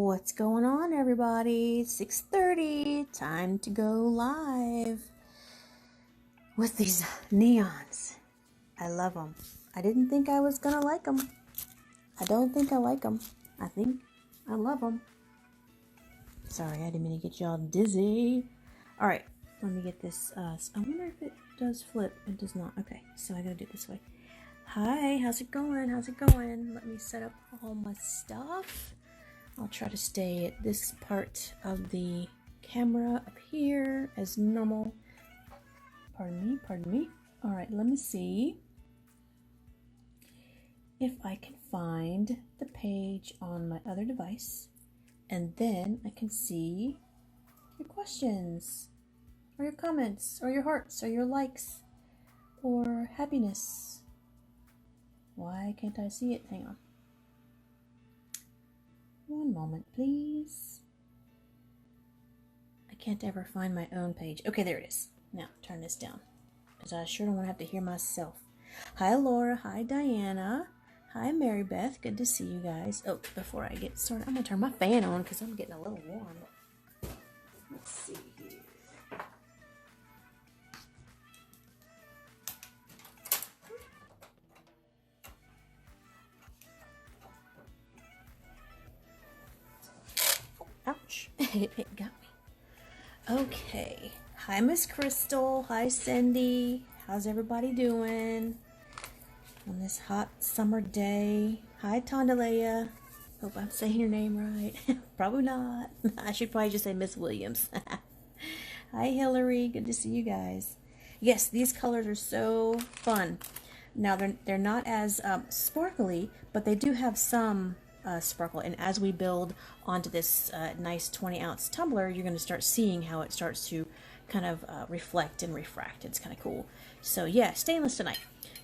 What's going on, everybody? 6:30, time to go live with these neons. I love them. I didn't think I was gonna like them. I don't think I like them. I think I love them. Sorry, I didn't mean to get y'all dizzy. All right, let me get this. I wonder if it does flip. It does not. Okay, so I gotta do it this way. Hi, how's it going? How's it going? Let me set up all my stuff. I'll try to stay at this part of the camera up here as normal. Pardon me. All right, let me see if I can find the page on my other device, and then I can see your questions, or your comments, or your hearts, or your likes, or happiness. Why can't I see it? Hang on. One moment, please. I can't ever find my own page. Okay, there it is. Now, turn this down, because I sure don't want to have to hear myself. Hi, Laura. Hi, Diana. Hi, Mary Beth. Good to see you guys. Oh, before I get started, I'm going to turn my fan on, because I'm getting a little warm. Let's see here. Ouch. It got me. Okay. Hi, Miss Crystal. Hi, Cindy. How's everybody doing on this hot summer day? Hi, Tondalea. Hope I'm saying your name right. Probably not. I should probably just say Miss Williams. Hi, Hillary. Good to see you guys. Yes, these colors are so fun. Now, they're not as sparkly, but they do have some sparkle, and as we build onto this nice 20-ounce tumbler, you're going to start seeing how it starts to kind of reflect and refract. It's kind of cool. So yeah, stainless tonight.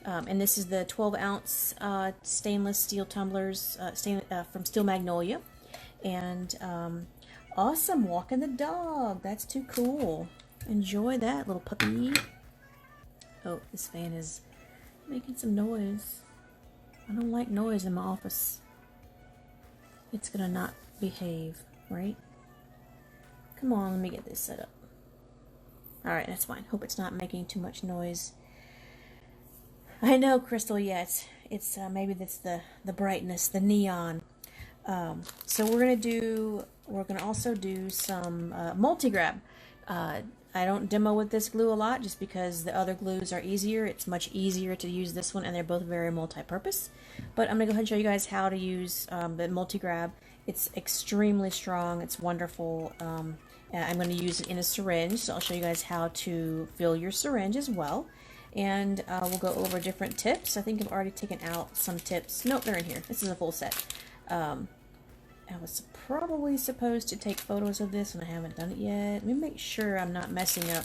And this is the 12-ounce stainless steel tumblers from Steel Magnolia. And awesome, walking the dog. That's too cool. Enjoy that, little puppy. Oh, this fan is making some noise. I don't like noise in my office. It's gonna not behave, right? Come on, let me get this set up. Alright, that's fine. Hope it's not making too much noise. I know, Crystal, yeah, it's maybe that's the brightness, the neon. So we're gonna also do some multi-grab. I don't demo with this glue a lot just because the other glues are easier. It's much easier to use this one, and they're both very multi-purpose. But I'm going to go ahead and show you guys how to use the multi-grab. It's extremely strong. It's wonderful. I'm going to use it in a syringe, so I'll show you guys how to fill your syringe as well. And we'll go over different tips. I think I've already taken out some tips. Nope, they're in here. This is a full set. I was probably supposed to take photos of this, and I haven't done it yet. Let me make sure I'm not messing up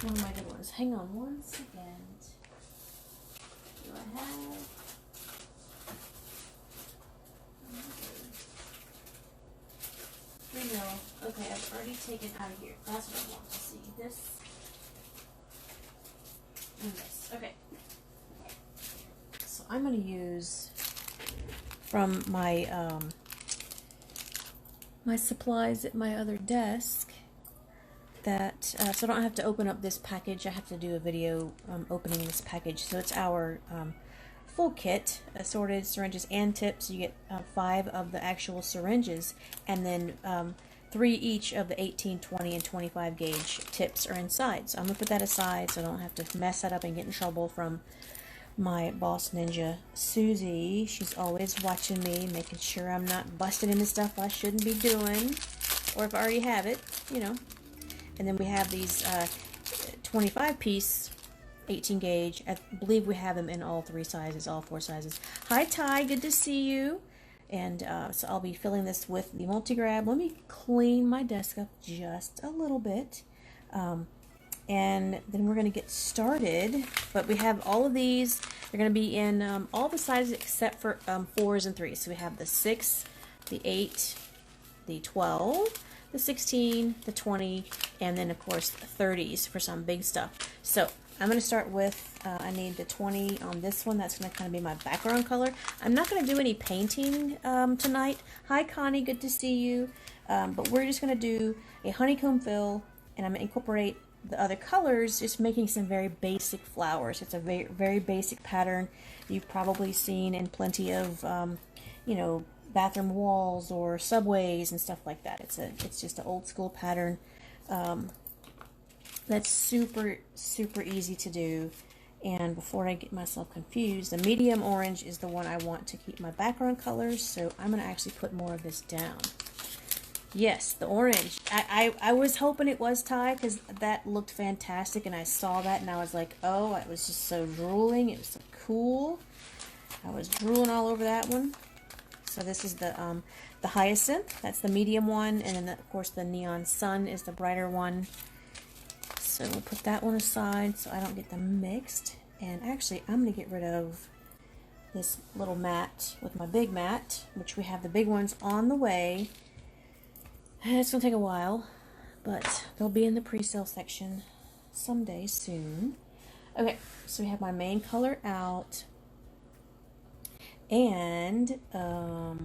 one of my good ones. Hang on one second. Do I have... Here we go. Okay, I've already taken out of here. That's what I want to see. This and this. Okay. So I'm going to use from my my supplies at my other desk that so I don't have to open up this package. I have to do a video opening this package. So it's our full kit, assorted syringes and tips. You get 5 of the actual syringes, and then 3 each of the 18, 20, and 25 gauge tips are inside. So I'm gonna put that aside so I don't have to mess that up and get in trouble from my boss ninja, Susie. She's always watching me, making sure I'm not busting into stuff I shouldn't be doing, or if I already have it, you know. And then we have these 25 piece 18 gauge. I believe we have them in all 3 sizes, all 4 sizes. Hi Ty, good to see you. And so I'll be filling this with the multi-grab. Let me clean my desk up just a little bit. And then we're going to get started. But we have all of these. They're going to be in all the sizes except for 4s and 3s. So we have the 6, the 8, the 12, the 16, the 20, and then of course the 30s for some big stuff. So I'm going to start with, I need the 20 on this one. That's going to kind of be my background color. I'm not going to do any painting tonight. Hi, Connie. Good to see you. But we're just going to do a honeycomb fill, and I'm going to incorporate the other colors, just making some very basic flowers. It's a very, very basic pattern you've probably seen in plenty of, you know, bathroom walls or subways and stuff like that. It's just an old school pattern. That's super, super easy to do. And before I get myself confused, the medium orange is the one I want to keep my background colors, so I'm going to actually put more of this down. Yes, the orange. I was hoping it was Thai because that looked fantastic, and I saw that and I was like, oh, it was just so drooling. It was so cool. I was drooling all over that one. So this is the hyacinth. That's the medium one, and then of course the neon sun is the brighter one. So we'll put that one aside so I don't get them mixed. And actually, I'm going to get rid of this little mat with my big mat, which we have the big ones on the way. It's going to take a while, but they'll be in the pre-sale section someday soon. Okay, so we have my main color out. And, oh,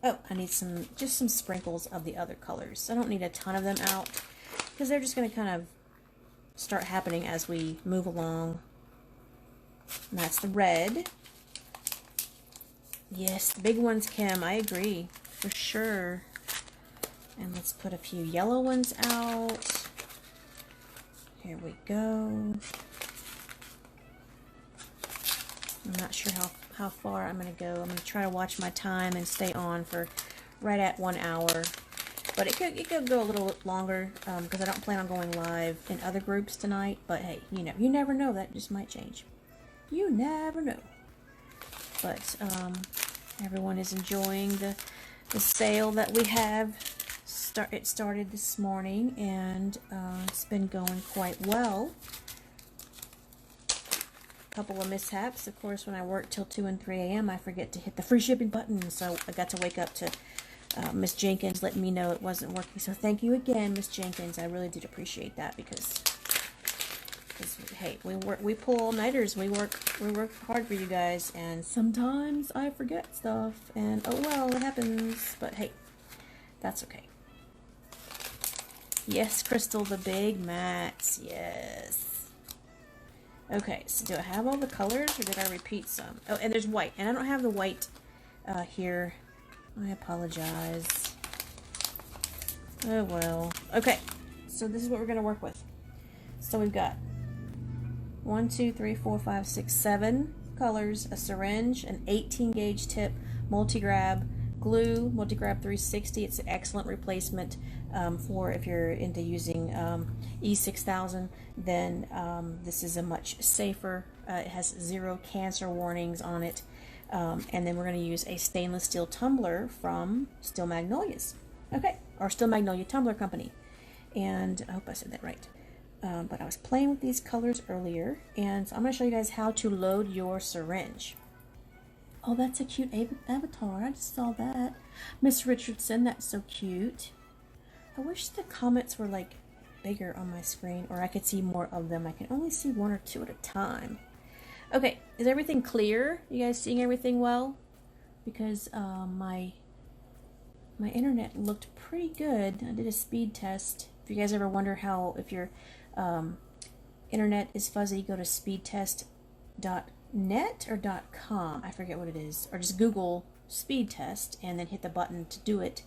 I need just some sprinkles of the other colors. I don't need a ton of them out because they're just going to kind of start happening as we move along. And that's the red. Yes, the big ones, Kim. I agree, for sure. And let's put a few yellow ones out. Here we go. I'm not sure how far I'm going to go. I'm going to try to watch my time and stay on for right at 1 hour. But it could go a little longer because I don't plan on going live in other groups tonight. But hey, you never know. That just might change. You never know. But everyone is enjoying the sale that we have. It started this morning, and it's been going quite well. A couple of mishaps. Of course, when I work till 2 and 3 a.m., I forget to hit the free shipping button. So I got to wake up to Miss Jenkins letting me know it wasn't working. So thank you again, Miss Jenkins. I really did appreciate that because hey, we pull all-nighters. We work hard for you guys, and sometimes I forget stuff, and oh well, it happens. But hey, that's okay. Yes, Crystal, the big mats. Yes. Okay, so do I have all the colors, or did I repeat some? Oh, and there's white, and I don't have the white here. I apologize. Oh well. Okay, so this is what we're going to work with. So we've got 1, 2, 3, 4, 5, 6, 7 colors, a syringe, an 18 gauge tip, multi-grab, glue, multi-grab 360. It's an excellent replacement for if you're into using E6000. Then this is a much safer. It has 0 cancer warnings on it. And then we're going to use a stainless steel tumbler from Steel Magnolias. Okay, or Steel Magnolia Tumbler Company. And I hope I said that right. But I was playing with these colors earlier, and so I'm going to show you guys how to load your syringe. Oh, that's a cute avatar. I just saw that. Miss Richardson, that's so cute. I wish the comments were like bigger on my screen, or I could see more of them. I can only see 1 or 2 at a time. Okay, is everything clear? You guys seeing everything well? Because my internet looked pretty good. I did a speed test. If you guys ever wonder how, if your internet is fuzzy, go to speedtest.net or .com. I forget what it is. Or just Google speed test and then hit the button to do it.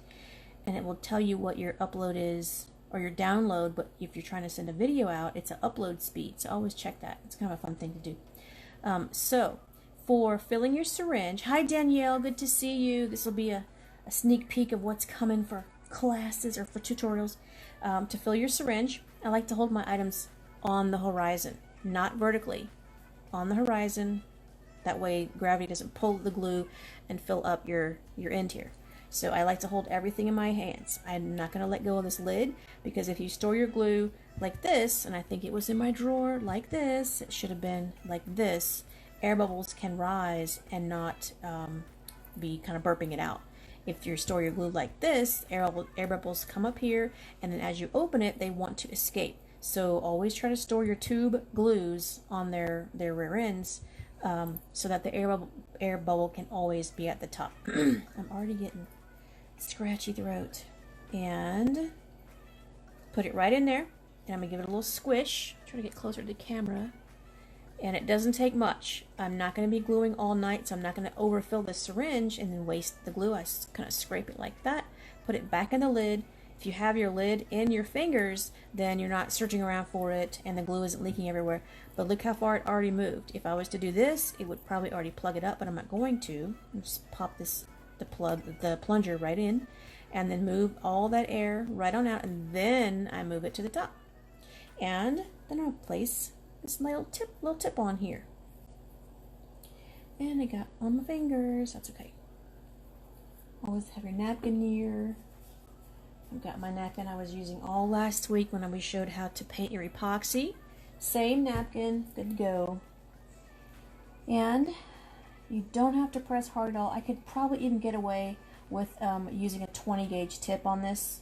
And it will tell you what your upload is or your download. But if you're trying to send a video out, it's an upload speed. So always check that. It's kind of a fun thing to do. So for filling your syringe, hi Danielle, good to see you. This will be a sneak peek of what's coming for classes or for tutorials. To fill your syringe, I like to hold my items on the horizon, not vertically, on the horizon. That way gravity doesn't pull the glue and fill up your end here. So I like to hold everything in my hands. I'm not going to let go of this lid because if you store your glue like this, and I think it was in my drawer like this, it should have been like this, air bubbles can rise and not be kind of burping it out. If you store your glue like this, air bubbles come up here, and then as you open it, they want to escape. So always try to store your tube glues on their rear ends, so that the air bubble can always be at the top. I'm already getting scratchy throat. And put it right in there. And I'm going to give it a little squish. Try to get closer to the camera. And it doesn't take much. I'm not going to be gluing all night, so I'm not going to overfill the syringe and then waste the glue. I kind of scrape it like that. Put it back in the lid. If you have your lid in your fingers, then you're not searching around for it and the glue isn't leaking everywhere. But look how far it already moved. If I was to do this, it would probably already plug it up, but I'm not going to. I'm just pop the plunger right in, and then move all that air right on out, and then I move it to the top. And then I'll place this little tip on here. And I got on my fingers. That's okay. Always have your napkin near. I've got my napkin I was using all last week when we showed how to paint your epoxy. Same napkin, good to go. And you don't have to press hard at all. I could probably even get away with using a 20 gauge tip on this.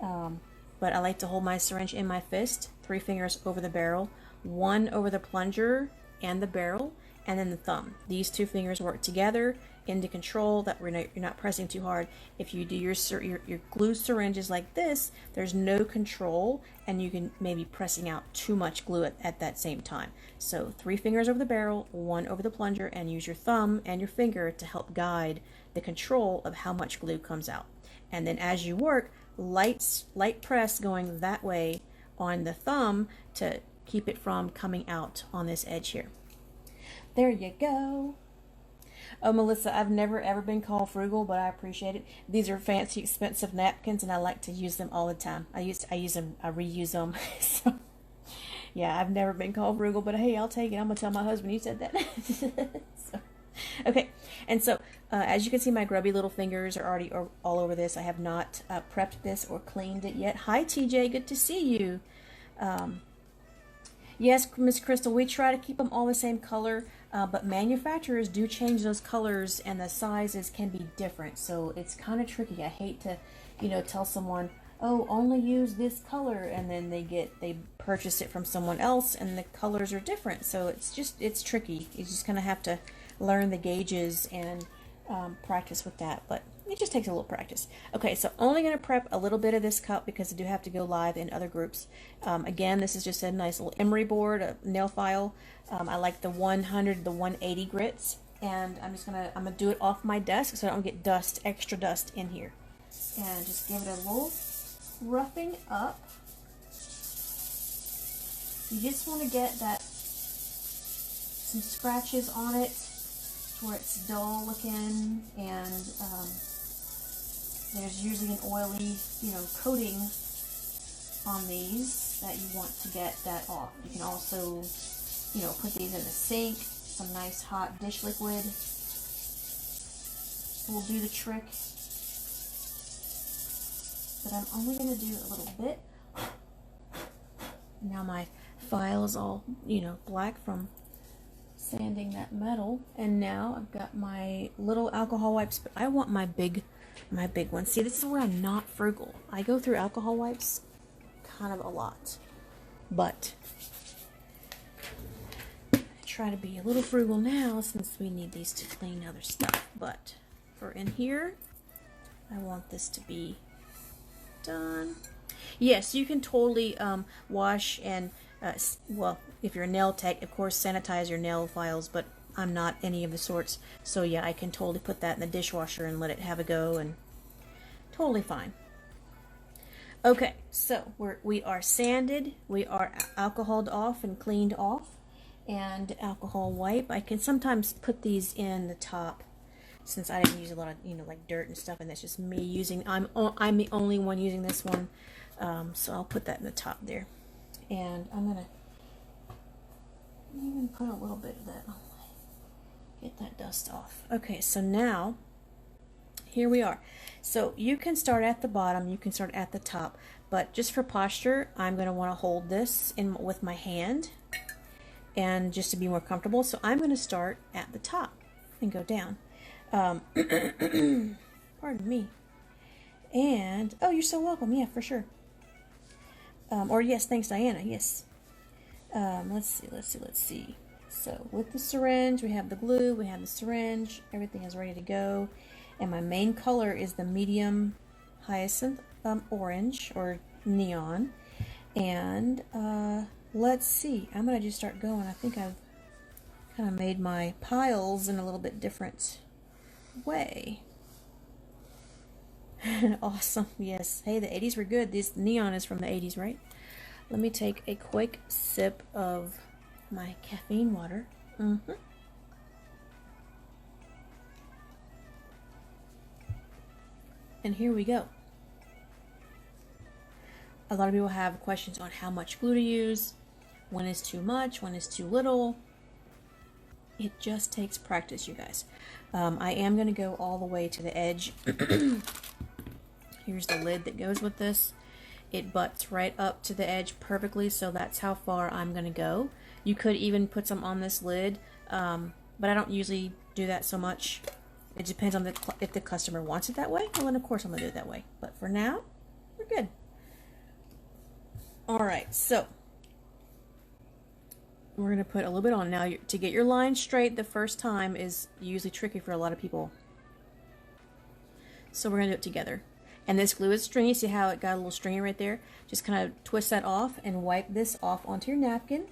But I like to hold my syringe in my fist, 3 fingers over the barrel, 1 over the plunger and the barrel, and then the thumb. These 2 fingers work together into control that you're not pressing too hard. If you do your glue syringes like this, there's no control, and you can maybe pressing out too much glue at that same time. So 3 fingers over the barrel, 1 over the plunger, and use your thumb and your finger to help guide the control of how much glue comes out. And then as you work, light press going that way on the thumb to keep it from coming out on this edge here. There you go. Oh, Melissa, I've never ever been called frugal, but I appreciate it. These are fancy, expensive napkins, and I like to use them all the time. I reuse them. So, yeah, I've never been called frugal, but hey, I'll take it. I'm gonna tell my husband you said that. So, okay, and so as you can see, my grubby little fingers are already all over this. I have not prepped this or cleaned it yet. Hi, TJ, good to see you. Yes, Miss Crystal, we try to keep them all the same color, but manufacturers do change those colors and the sizes can be different. So it's kind of tricky. I hate to, tell someone, oh, only use this color, and then they purchase it from someone else and the colors are different. So it's tricky. You just kind of have to learn the gauges and practice with that. But it just takes a little practice. Okay, so only going to prep a little bit of this cup because I do have to go live in other groups. Again, this is just a nice little emery board, a nail file. I like the 100, the 180 grits, and I'm gonna do it off my desk so I don't get extra dust in here. And just give it a little roughing up. You just want to get some scratches on it where it's dull looking, and there's usually an oily, coating on these that you want to get that off. You can also, put these in the sink. Some nice hot dish liquid will do the trick. But I'm only going to do a little bit. Now my file is all, black from sanding that metal. And now I've got my little alcohol wipes, but I want my big one. See, this is where I'm not frugal. I go through alcohol wipes kind of a lot, but I try to be a little frugal now since we need these to clean other stuff. But for in here, I want this to be done. Yes, you can totally wash and well, if you're a nail tech, of course, sanitize your nail files, but I'm not any of the sorts, so yeah, I can totally put that in the dishwasher and let it have a go, and totally fine. Okay, so we are sanded, we are alcoholed off and cleaned off, and alcohol wipe. I can sometimes put these in the top since I didn't use a lot of like dirt and stuff, and that's just me using. I'm the only one using this one, so I'll put that in the top there, and I'm gonna even put a little bit of that on. Get that dust off. Okay, so now here we are. So you can start at the bottom, you can start at the top, but just for posture, I'm going to want to hold this with my hand, and just to be more comfortable. So I'm going to start at the top and go down. Pardon me. And oh, you're so welcome. Yeah, for sure. Or yes, thanks Diana, yes. Let's see. So with the syringe, we have the glue, we have the syringe, everything is ready to go. And my main color is the medium hyacinth orange or neon. And let's see, I'm gonna just start going. I think I've kind of made my piles in a little bit different way. Awesome, yes. Hey, the 80s were good. This neon is from the 80s, right? Let me take a quick sip of my caffeine water. And here we go. A lot of people have questions on how much glue to use, when is too much, when is too little. It just takes practice, you guys. I am going to go all the way to the edge. Here's the lid that goes with this. It butts right up to the edge perfectly, so that's how far I'm going to go. You could even put some on this lid, but I don't usually do that so much. It depends on if the customer wants it that way. Well, then of course I'm going to do it that way. But for now, we're good. Alright, so we're going to put a little bit on. Now, to get your line straight the first time is usually tricky for a lot of people. So we're going to do it together. And this glue is stringy. See how it got a little stringy right there? Just kind of twist that off and wipe this off onto your napkin.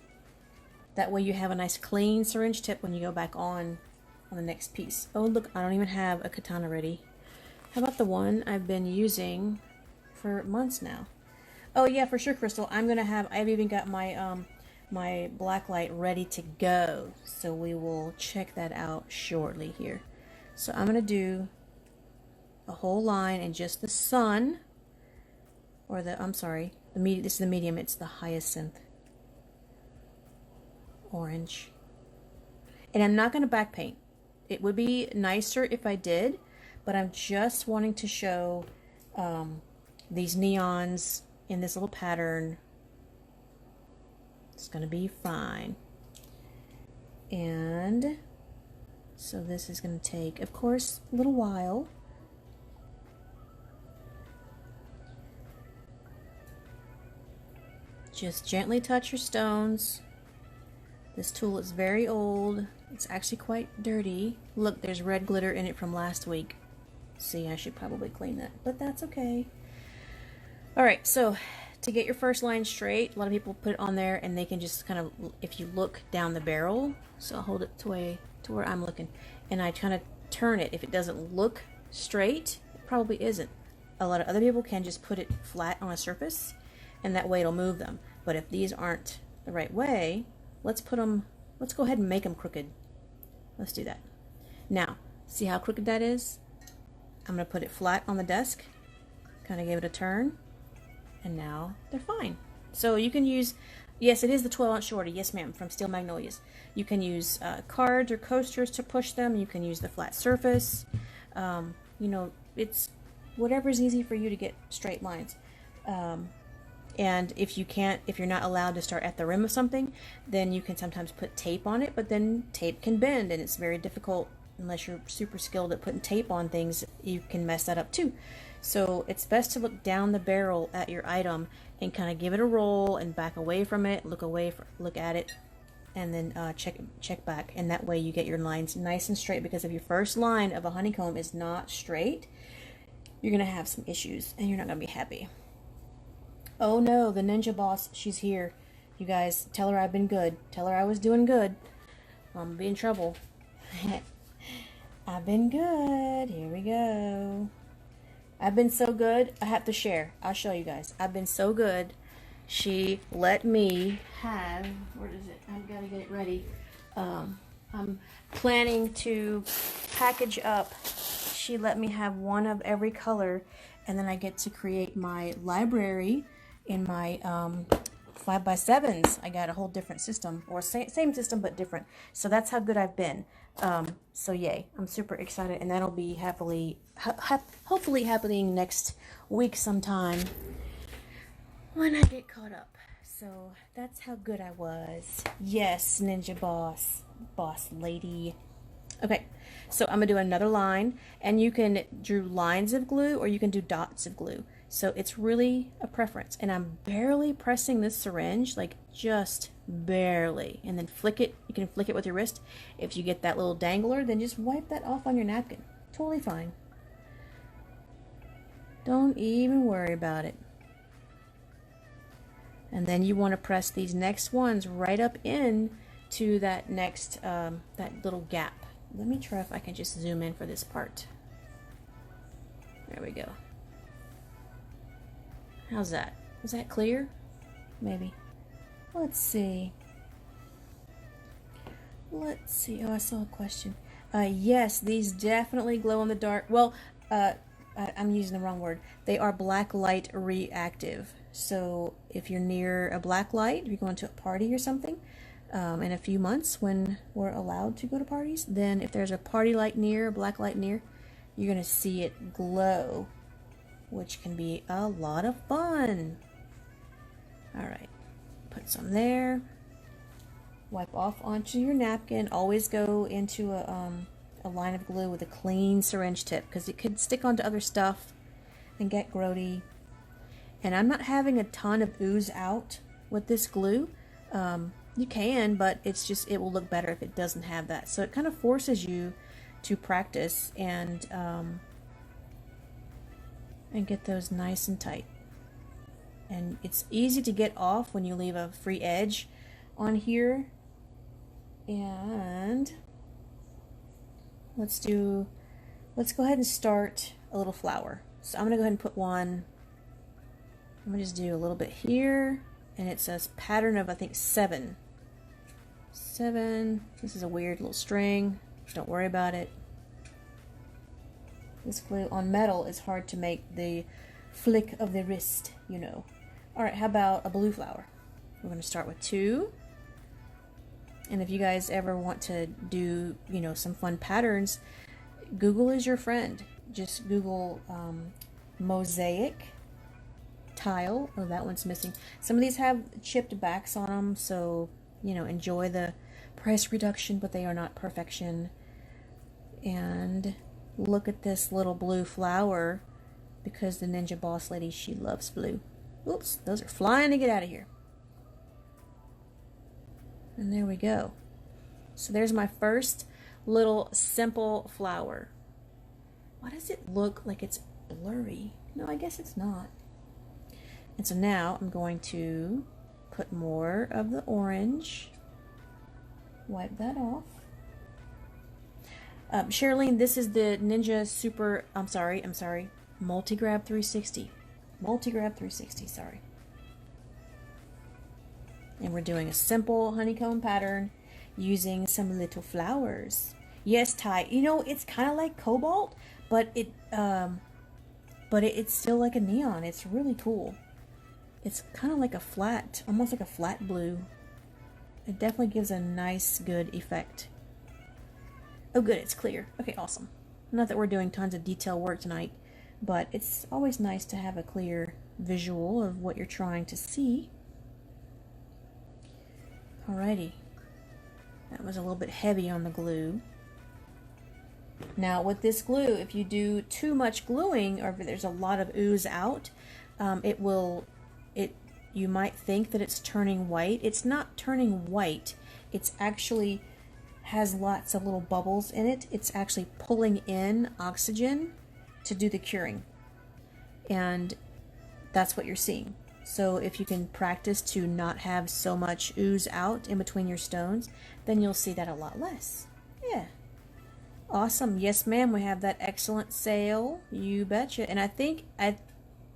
That way you have a nice clean syringe tip when you go back on the next piece. Oh, look, I don't even have a katana ready. How about the one I've been using for months now? Oh yeah, for sure, Crystal. I've even got my my black light ready to go. So we will check that out shortly here. So I'm going to do a whole line and just the sun, or this is the medium, it's the hyacinth orange. And I'm not going to back paint. It would be nicer if I did, but I'm just wanting to show these neons in this little pattern. It's going to be fine. And so this is going to take, of course, a little while. Just gently touch your stones. This tool is very old. It's actually quite dirty. Look, there's red glitter in it from last week. See, I should probably clean that, but that's okay. Alright, so to get your first line straight, a lot of people put it on there and they can just kind of, if you look down the barrel, so I'll hold it to where I'm looking, and I kind of turn it. If it doesn't look straight, it probably isn't. A lot of other people can just put it flat on a surface, and that way it'll move them. But if these aren't the right way, let's go ahead and make them crooked. Let's do that. Now, see how crooked that is? I'm going to put it flat on the desk, kind of give it a turn, and now they're fine. So you can use, yes, it is the 12-ounce shorty, yes ma'am, from Steel Magnolias. You can use cards or coasters to push them. You can use the flat surface. You know, it's whatever's easy for you to get straight lines. And if you're not allowed to start at the rim of something, then you can sometimes put tape on it, but then tape can bend, and it's very difficult, unless you're super skilled at putting tape on things, you can mess that up too. So it's best to look down the barrel at your item and kind of give it a roll and back away from it, look at it, and then check back, and that way you get your lines nice and straight, because if your first line of a honeycomb is not straight, you're going to have some issues, and you're not going to be happy. Oh no, the Ninja Boss, she's here. You guys, tell her I've been good. Tell her I was doing good. I'm gonna be in trouble. I've been good. Here we go. I've been so good, I have to share. I'll show you guys. I've been so good. She let me have, where is it? I've got to get it ready. I'm planning to package up. She let me have one of every color, and then I get to create my library in my 5x7s. I got a whole different system, or same system but different. So that's how good I've been. So yay, I'm super excited, and that'll be hopefully happening next week sometime when I get caught up. So that's how good I was. Yes, Ninja Boss lady. Okay, so I'm gonna do another line, and you can do lines of glue or you can do dots of glue. So it's really a preference. And I'm barely pressing this syringe, like just barely. And then flick it. You can flick it with your wrist. If you get that little dangler, then just wipe that off on your napkin. Totally fine. Don't even worry about it. And then you want to press these next ones right up in to that next, that little gap. Let me try if I can just zoom in for this part. There we go. How's that? Is that clear? Maybe. Let's see. Let's see. Oh, I saw a question. Yes, these definitely glow in the dark. Well, I'm using the wrong word. They are black light reactive. So if you're near a black light, if you're going to a party or something, in a few months when we're allowed to go to parties, then if there's a party light near, a black light near, you're going to see it glow, which can be a lot of fun. All right, put some there. Wipe off onto your napkin. Always go into a line of glue with a clean syringe tip because it could stick onto other stuff and get grody. And I'm not having a ton of ooze out with this glue. You can, but it's just, it will look better if it doesn't have that. So it kind of forces you to practice and get those nice and tight. And it's easy to get off when you leave a free edge on here. And let's go ahead and start a little flower. So I'm gonna go ahead and put one. I'm gonna just do a little bit here, and it's a pattern of, I think, 7. This is a weird little string. Don't worry about it. This glue on metal is hard to make the flick of the wrist, you know. All right, how about a blue flower? We're gonna start with 2. And if you guys ever want to do, you know, some fun patterns, Google is your friend. Just Google mosaic tile. Oh, that one's missing. Some of these have chipped backs on them, so, you know, enjoy the price reduction, but they are not perfection. And look at this little blue flower, because the Ninja Boss Lady, she loves blue. Oops, those are flying to get out of here. And there we go. So there's my first little simple flower. Why does it look like it's blurry? No, I guess it's not. And so now I'm going to put more of the orange. Wipe that off. Sherilyn, this is the Ninja Super, I'm sorry, Multi-Grab 360. Multi-Grab 360, sorry. And we're doing a simple honeycomb pattern using some little flowers. Yes, Ty, you know, it's kind of like cobalt, but it's still like a neon. It's really cool. It's kind of like a flat, almost like a flat blue. It definitely gives a nice, good effect. Oh, good, it's clear. Okay, awesome. Not that we're doing tons of detail work tonight, but it's always nice to have a clear visual of what you're trying to see. Alrighty. That was a little bit heavy on the glue. Now with this glue, if you do too much gluing, or if there's a lot of ooze out, you might think that it's turning white. It's not turning white. It's actually has lots of little bubbles in it. It's actually pulling in oxygen to do the curing. And that's what you're seeing. So if you can practice to not have so much ooze out in between your stones, then you'll see that a lot less. Yeah. Awesome. Yes, ma'am. We have that excellent sale. You betcha. And I think,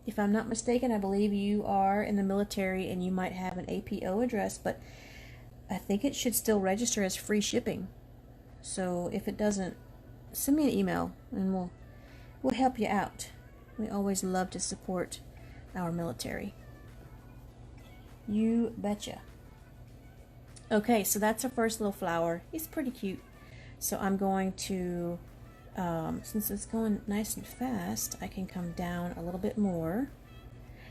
if I'm not mistaken, I believe you are in the military and you might have an APO address, but I think it should still register as free shipping. So if it doesn't, send me an email and we'll help you out. We always love to support our military. You betcha. Okay, so that's our first little flower. He's pretty cute. So I'm going to, since it's going nice and fast, I can come down a little bit more.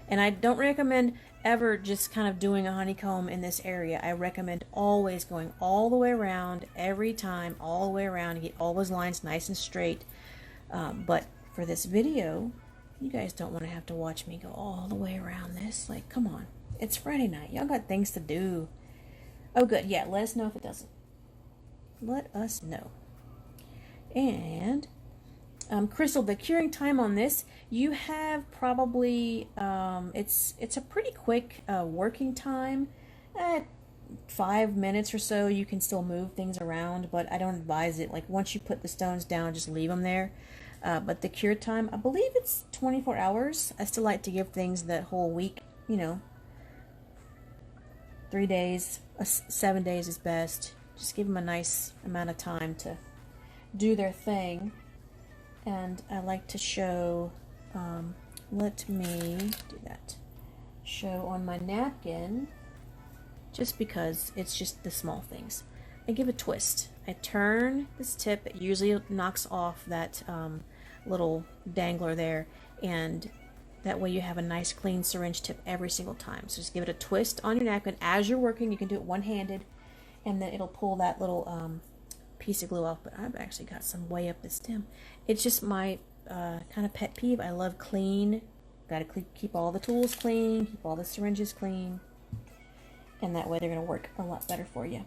And I don't recommend ever just kind of doing a honeycomb in this area. I recommend always going all the way around, every time, all the way around, to get all those lines nice and straight. But for this video, You guys don't want to have to watch me go all the way around this. Like, come on. It's Friday night. Y'all got things to do. Oh, good. Yeah, let us know if it doesn't. Let us know. And, Crystal, the curing time on this, you have probably, it's a pretty quick working time. 5 minutes or so. You can still move things around, but I don't advise it. Like, once you put the stones down, just leave them there. But the cure time, I believe it's 24 hours. I still like to give things that whole week, 3 days, 7 days is best. Just give them a nice amount of time to do their thing. And I like to show, let me do that. Show on my napkin, just because it's just the small things. I give a twist. I turn this tip. It usually knocks off that little dangler there, and that way you have a nice clean syringe tip every single time. So just give it a twist on your napkin as you're working. You can do it one-handed, and then it'll pull that little piece of glue off. But I've actually got some way up the stem. It's just my kind of pet peeve. I love clean. Got to keep all the tools clean, keep all the syringes clean, and that way they're going to work a lot better for you.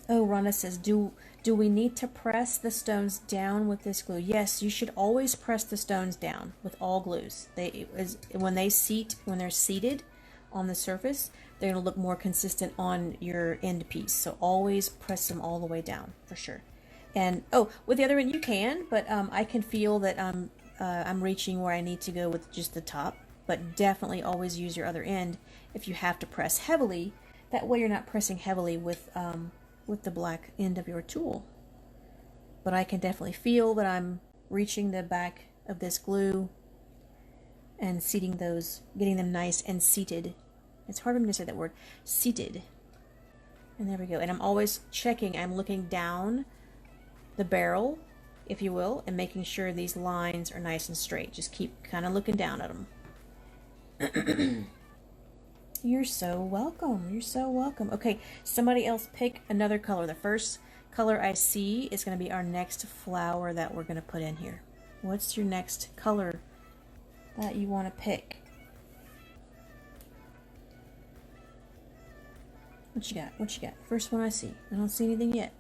Oh, Rhonda says, do we need to press the stones down with this glue? Yes, you should always press the stones down with all glues. When they're seated on the surface, they're going to look more consistent on your end piece. So always press them all the way down for sure. And with the other end you can, but I can feel that I'm reaching where I need to go with just the top. But definitely always use your other end if you have to press heavily. That way you're not pressing heavily with the black end of your tool. But I can definitely feel that I'm reaching the back of this glue and seating those, getting them nice and seated. It's hard for me to say that word, seated. And there we go. And I'm always checking, I'm looking down the barrel, if you will, and making sure these lines are nice and straight. Just keep kind of looking down at them. You're so welcome. You're so welcome. Okay, somebody else pick another color. The first color I see is going to be our next flower that we're going to put in here. What's your next color that you want to pick? What you got? What you got? First one I see. I don't see anything yet.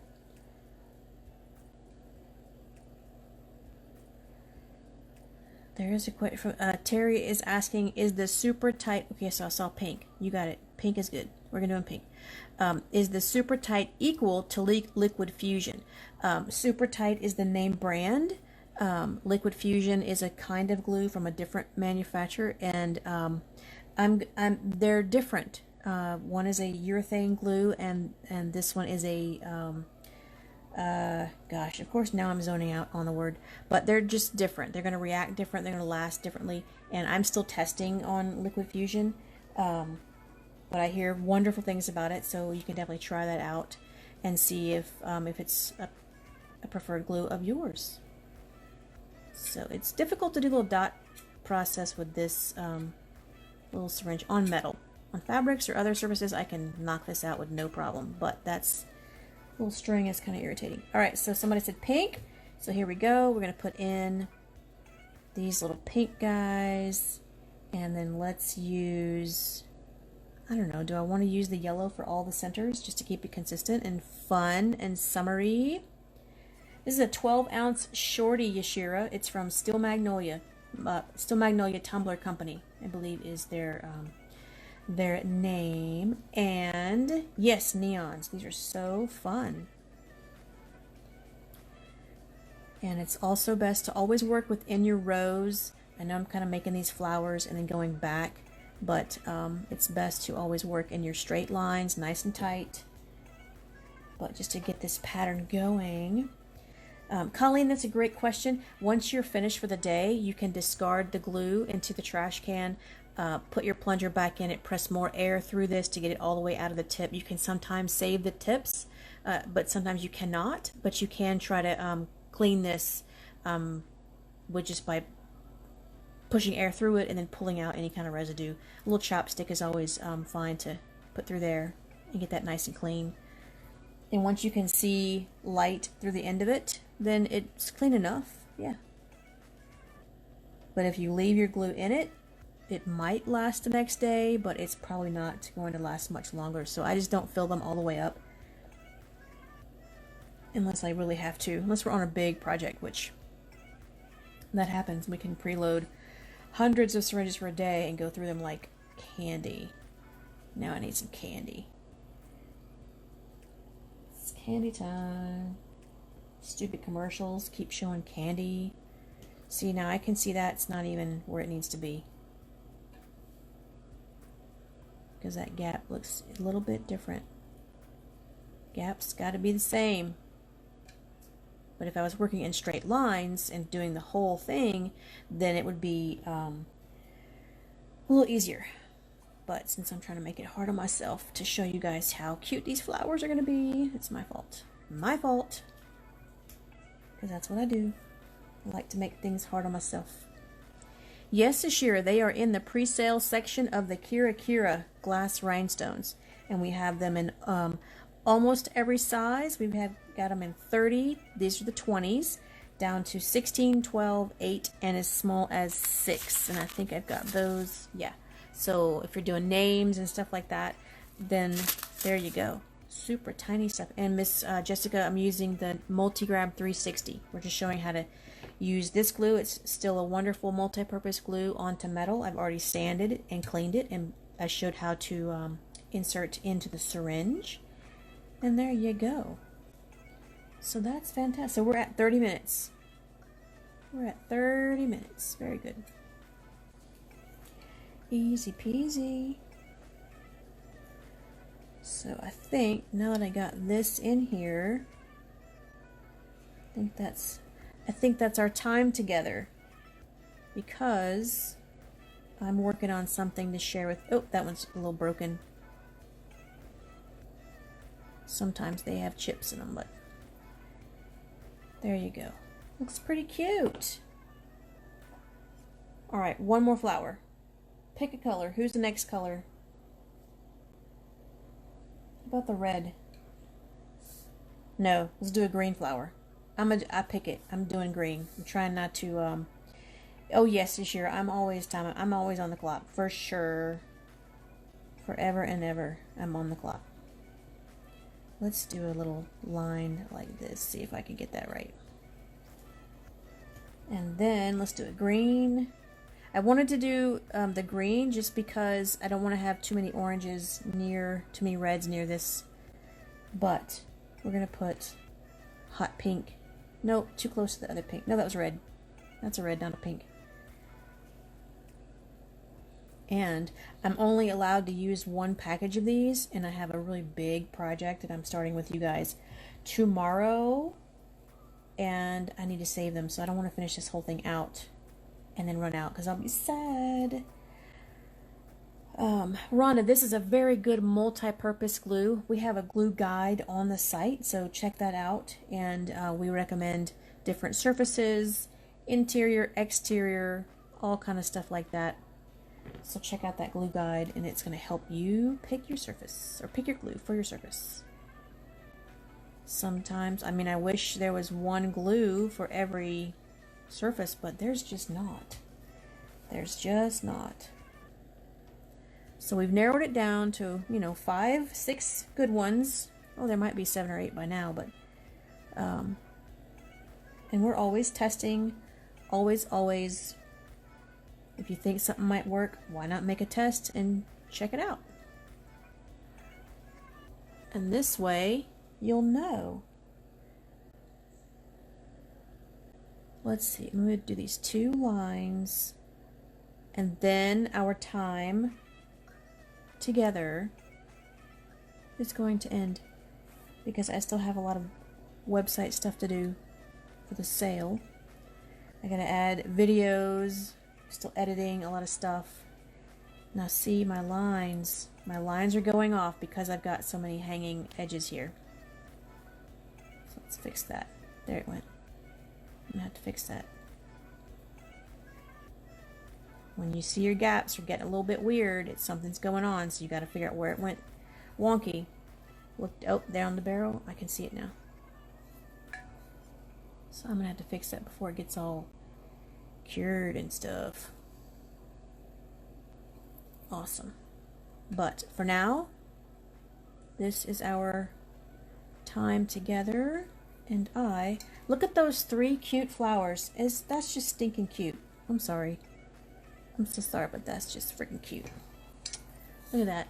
There is a question from Terry is asking, is the super tight, okay, so I saw pink. You got it. Pink is good. We're going to do pink. Is the super tight equal to liquid fusion? Super tight is the name brand. Liquid fusion is a kind of glue from a different manufacturer, and they're different. One is a urethane glue, and this one is a gosh, of course now I'm zoning out on the word, but they're just different. They're going to react different. They're going to last differently, and I'm still testing on liquid fusion, but I hear wonderful things about it, so you can definitely try that out and see if it's a preferred glue of yours. So it's difficult to do a little dot process with this little syringe on metal. On fabrics or other surfaces, I can knock this out with no problem, but that's little string is kind of irritating. All right, so somebody said pink, so here we go. We're going to put in these little pink guys, and then let's use, I don't know, do I want to use the yellow for all the centers just to keep it consistent and fun and summery? This is a 12-ounce shorty Yashira. It's from Steel Magnolia Tumbler Company, I believe is their name. And yes, neons. These are so fun. And it's also best to always work within your rows. I know I'm kind of making these flowers and then going back, but it's best to always work in your straight lines, nice and tight. But just to get this pattern going. Colleen, that's a great question. Once you're finished for the day, you can discard the glue into the trash can. Put your plunger back in it, press more air through this to get it all the way out of the tip. You can sometimes save the tips, but sometimes you cannot. But you can try to clean this with just by pushing air through it and then pulling out any kind of residue. A little chopstick is always fine to put through there and get that nice and clean. And once you can see light through the end of it, then it's clean enough. Yeah, But if you leave your glue in it, it might last the next day, but it's probably not going to last much longer. So I just don't fill them all the way up. Unless I really have to. Unless we're on a big project, which that happens. We can preload hundreds of syringes for a day and go through them like candy. Now I need some candy. It's candy time. Stupid commercials keep showing candy. See, now I can see that it's not even where it needs to be. Because that gap looks a little bit different. Gap's got to be the same. But if I was working in straight lines and doing the whole thing, then it would be a little easier. But since I'm trying to make it hard on myself to show you guys how cute these flowers are going to be, it's my fault. My fault. Because that's what I do. I like to make things hard on myself. Yes, Ashira, they are in the pre-sale section of the KiraKira Glass Rhinestones. And we have them in almost every size. We have got them in 30. These are the 20s. Down to 16, 12, 8, and as small as 6. And I think I've got those. Yeah. So if you're doing names and stuff like that, then there you go. Super tiny stuff. And Miss Jessica, I'm using the Multi-Grab 360. We're just showing how to use this glue. It's still a wonderful multi-purpose glue onto metal. I've already sanded it and cleaned it, and I showed how to insert into the syringe. And there you go. So that's fantastic. So we're at 30 minutes. We're at 30 minutes. Very good. Easy peasy. So I think now that I got this in here, I think that's our time together, because I'm working on something to share with. Oh, that one's a little broken. Sometimes they have chips in them, but there you go. Looks pretty cute. All right, one more flower. Pick a color. Who's the next color? How about the red? No, let's do a green flower. I pick it. I'm doing green. I'm trying not to. Oh yes, this year I'm always on the clock for sure. Forever and ever, I'm on the clock. Let's do a little line like this. See if I can get that right. And then let's do a green. I wanted to do the green just because I don't want to have too many oranges near, too many reds near this. But we're going to put hot pink. Nope, too close to the other pink. No, that was red. That's a red, not a pink. And I'm only allowed to use one package of these, and I have a really big project that I'm starting with you guys tomorrow, and I need to save them, so I don't want to finish this whole thing out and then run out, because I'll be sad. Rhonda, this is a very good multi-purpose glue. We have a glue guide on the site, so check that out, and we recommend different surfaces, interior, exterior, all kind of stuff like that. So check out that glue guide, and it's going to help you pick your surface, or pick your glue for your surface. Sometimes, I mean, I wish there was one glue for every surface, but there's just not. There's just not. So we've narrowed it down to, 5, 6 good ones. Oh, there might be 7 or 8 by now, but, and we're always testing, always. If you think something might work, why not make a test and check it out? And this way, you'll know. Let's see, I'm going to do these 2 lines, and then our time together is going to end, because I still have a lot of website stuff to do for the sale. I gotta add videos, still editing a lot of stuff. Now see, my lines are going off because I've got so many hanging edges here. So let's fix that. There it went. I'm gonna have to fix that. When you see your gaps are getting a little bit weird, it's something's going on, so you got to figure out where it went wonky. Look, oh, there on the barrel, I can see it now. So I'm gonna have to fix that before it gets all cured and stuff. Awesome. But for now, this is our time together. And look at those 3 cute flowers. That's just stinking cute. I'm sorry. I'm so sorry, but that's just freaking cute. Look at that.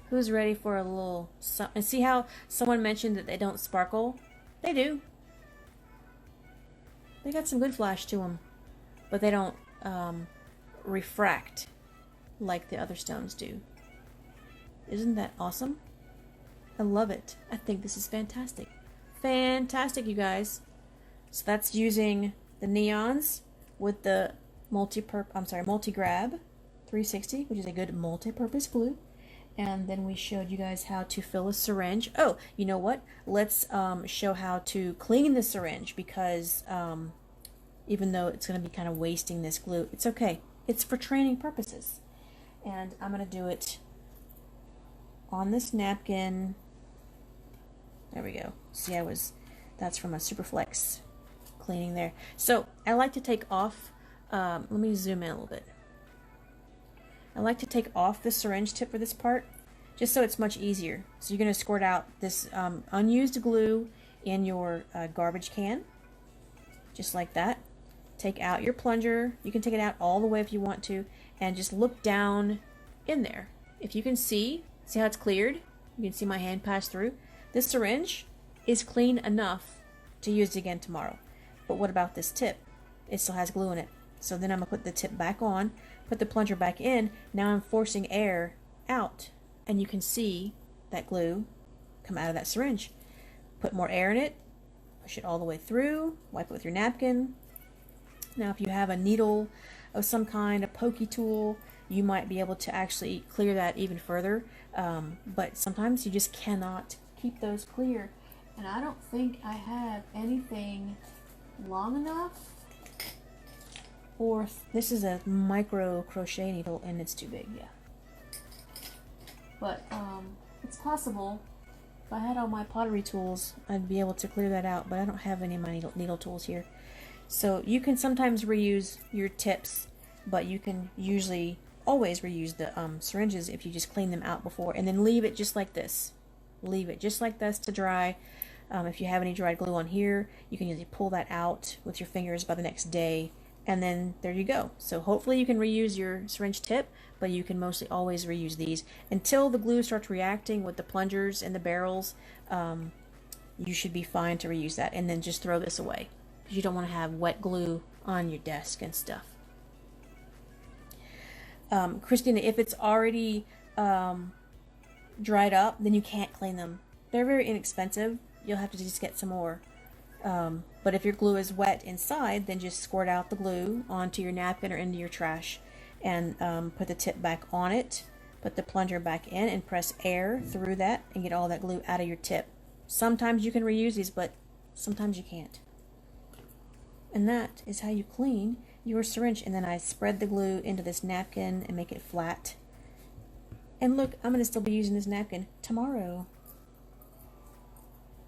Who's ready for a little something? And see how someone mentioned that they don't sparkle? They do. They got some good flash to them, but they don't refract like the other stones do. Isn't that awesome? I love it. I think this is fantastic. Fantastic, you guys. So that's using the neons with the multi-grab 360, which is a good multi-purpose glue. And then we showed you guys how to fill a syringe. Oh, you know what? Let's show how to clean the syringe, because even though it's going to be kind of wasting this glue, it's okay. It's for training purposes. And I'm going to do it on this napkin. There we go. See, that's from a Superflex cleaning there. So I like to take off, let me zoom in a little bit. I like to take off the syringe tip for this part, just so it's much easier. So you're going to squirt out this unused glue in your garbage can, just like that. Take out your plunger. You can take it out all the way if you want to, and just look down in there. If you can see how it's cleared, you can see my hand pass through. This syringe is clean enough to use again tomorrow. But what about this tip? It still has glue in it. So then I'm going to put the tip back on, put the plunger back in. Now I'm forcing air out, and you can see that glue come out of that syringe. Put more air in it, push it all the way through, wipe it with your napkin. Now if you have a needle of some kind, a pokey tool, you might be able to actually clear that even further. But sometimes you just cannot keep those clear. And I don't think I have anything long enough. Or this is a micro crochet needle and it's too big, yeah. But it's possible. If I had all my pottery tools, I'd be able to clear that out, but I don't have any of my needle tools here. So you can sometimes reuse your tips, but you can usually always reuse the syringes if you just clean them out before, and then leave it just like this. Leave it just like this to dry. If you have any dried glue on here, you can usually pull that out with your fingers by the next day, and then there you go. So hopefully you can reuse your syringe tip, but you can mostly always reuse these until the glue starts reacting with the plungers and the barrels. You should be fine to reuse that, and then just throw this away, because you don't want to have wet glue on your desk and stuff. Christina, if it's already dried up, then you can't clean them. They're very inexpensive. You'll have to just get some more. But if your glue is wet inside, then just squirt out the glue onto your napkin or into your trash, and put the tip back on it, put the plunger back in, and press air through that and get all that glue out of your tip. Sometimes you can reuse these, but sometimes you can't. And that is how you clean your syringe. And then I spread the glue into this napkin and make it flat. And look, I'm going to still be using this napkin tomorrow.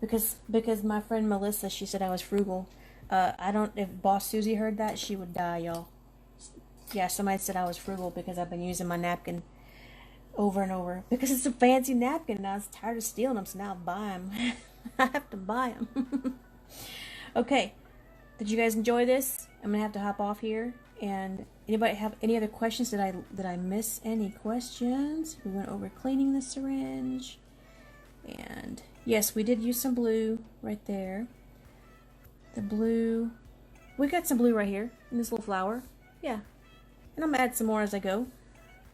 Because my friend Melissa, she said I was frugal. If Boss Susie heard that, she would die, y'all. Yeah, somebody said I was frugal because I've been using my napkin over and over. Because it's a fancy napkin and I was tired of stealing them, so now I buy them. I have to buy them. Okay, did you guys enjoy this? I'm going to have to hop off here. And anybody have any other questions? Did I miss any questions? We went over cleaning the syringe. And yes, we did use some blue right there. The blue. We got some blue right here in this little flower. Yeah. And I'm going to add some more as I go.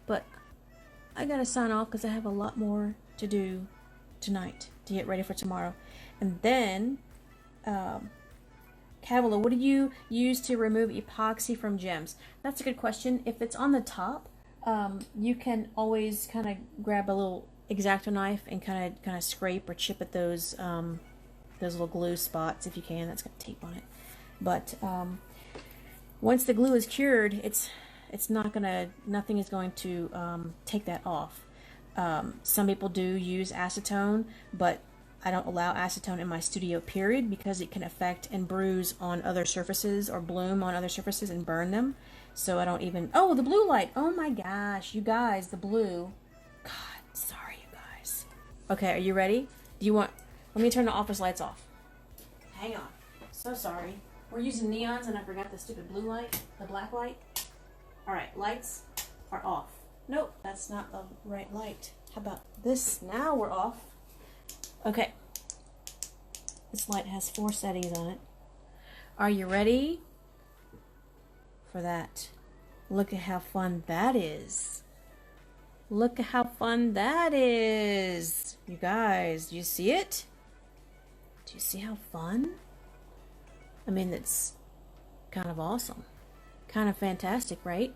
But I got to sign off because I have a lot more to do tonight to get ready for tomorrow. And then, Cavilla, what do you use to remove epoxy from gems? That's a good question. If it's on the top, you can always kind of grab a little X-Acto knife and kind of scrape or chip at those little glue spots if you can. That's got tape on it. But once the glue is cured, nothing is going to take that off. Some people do use acetone, but I don't allow acetone in my studio, period, because it can affect and bruise on other surfaces or bloom on other surfaces and burn them. So I don't even... Oh, the blue light. Oh my gosh, you guys, the blue. God, sorry, you guys. Okay, are you ready? Do you want... Let me turn the office lights off. Hang on. So sorry. We're using neons and I forgot the stupid blue light, the black light. All right, lights are off. Nope, that's not the right light. How about this? Now we're off. Okay. This light has 4 settings on it. Are you ready for that? Look at how fun that is. Look at how fun that is. You guys, do you see it? Do you see how fun? I mean, it's kind of awesome. Kind of fantastic, right?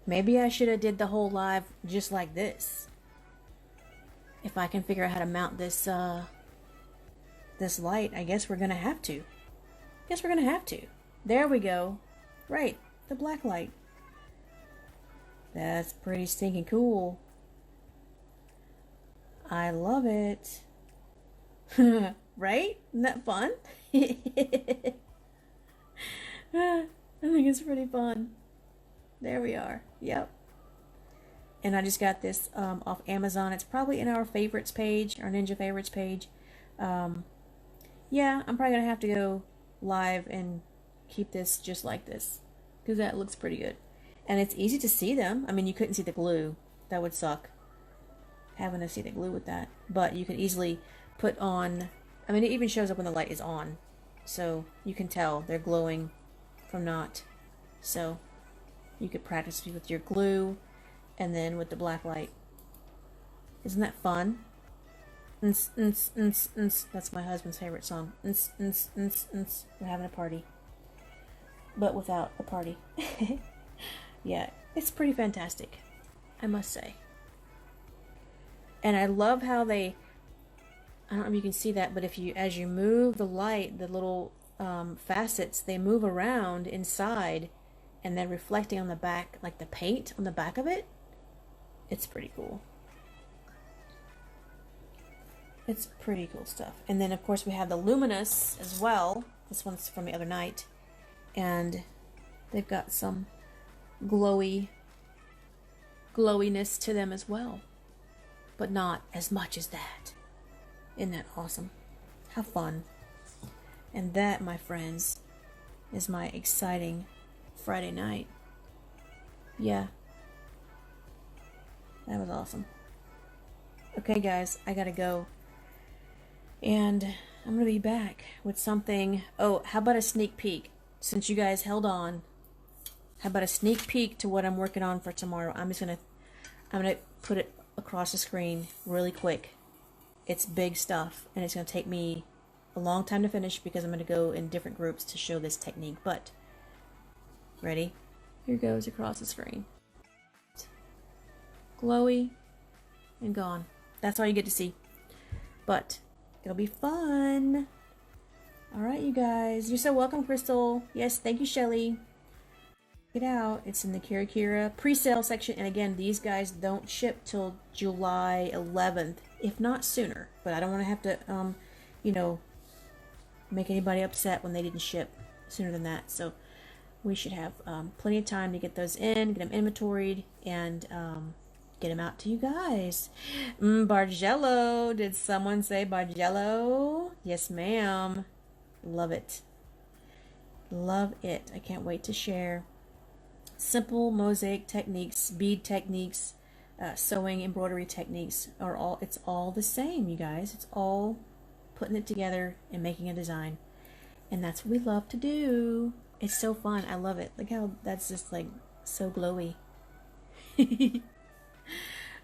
Maybe I should have did the whole live just like this. If I can figure out how to mount this this light, I guess we're gonna have to. Guess we're gonna have to. There we go. Right, the black light. That's pretty stinking cool. I love it. Right? Isn't that fun? I think it's pretty fun. There we are. Yep. And I just got this off Amazon. It's probably in our favorites page, our Ninja favorites page. Yeah, I'm probably going to have to go live and keep this just like this, because that looks pretty good. And it's easy to see them. I mean, you couldn't see the glue. That would suck, having to see the glue with that. But you can easily put on... I mean, it even shows up when the light is on. So you can tell they're glowing from not. So you could practice with your glue and then with the black light. Isn't that fun? That's my husband's favorite song. We're having a party. But without a party. Yeah, it's pretty fantastic, I must say. And I love how they... I don't know if you can see that, but if you, as you move the light, the little facets, they move around inside and then reflecting on the back, like the paint on the back of it. It's pretty cool. It's pretty cool stuff. And then of course we have the luminous as well. This one's from the other night. And they've got some glowiness to them as well. But not as much as that. Isn't that awesome? How fun. And that, my friends, is my exciting Friday night. Yeah. That was awesome. Okay, guys, I gotta go. And I'm gonna be back with something. Oh, how about a sneak peek? Since you guys held on, how about a sneak peek to what I'm working on for tomorrow? I'm gonna put it across the screen really quick. It's big stuff, and it's going to take me a long time to finish because I'm going to go in different groups to show this technique. But, ready? Here goes across the screen. Glowy and gone. That's all you get to see. But, it'll be fun. Alright, you guys. You're so welcome, Crystal. Yes, thank you, Shelly. Check it out. It's in the KiraKira pre-sale section. And again, these guys don't ship till July 11th. If not sooner, but I don't want to have to, you know, make anybody upset when they didn't ship sooner than that. So we should have plenty of time to get those in, get them inventoried, and get them out to you guys. Bargello. Did someone say Bargello? Yes, ma'am. Love it. Love it. I can't wait to share. Simple mosaic techniques, bead techniques, sewing, embroidery techniques are all, it's all the same, you guys. It's all putting it together and making a design. And that's what we love to do. It's so fun. I love it. Look how that's just like so glowy.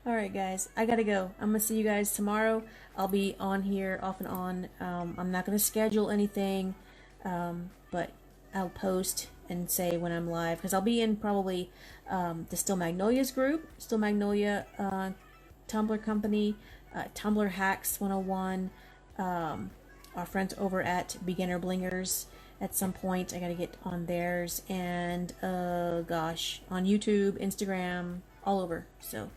Alright guys, I gotta go. I'm gonna see you guys tomorrow. I'll be on here off and on. I'm not gonna schedule anything, but I'll post and say when I'm live, because I'll be in probably the Still Magnolias group, Still Magnolia Tumblr company, Tumblr Hacks 101, our friends over at Beginner Blingers. At some point I gotta get on theirs, and gosh, on YouTube, Instagram, all over. So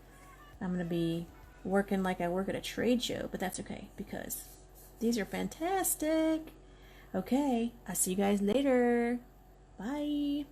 I'm gonna be working like I work at a trade show, but that's okay because these are fantastic. Okay, I'll see you guys later. Bye.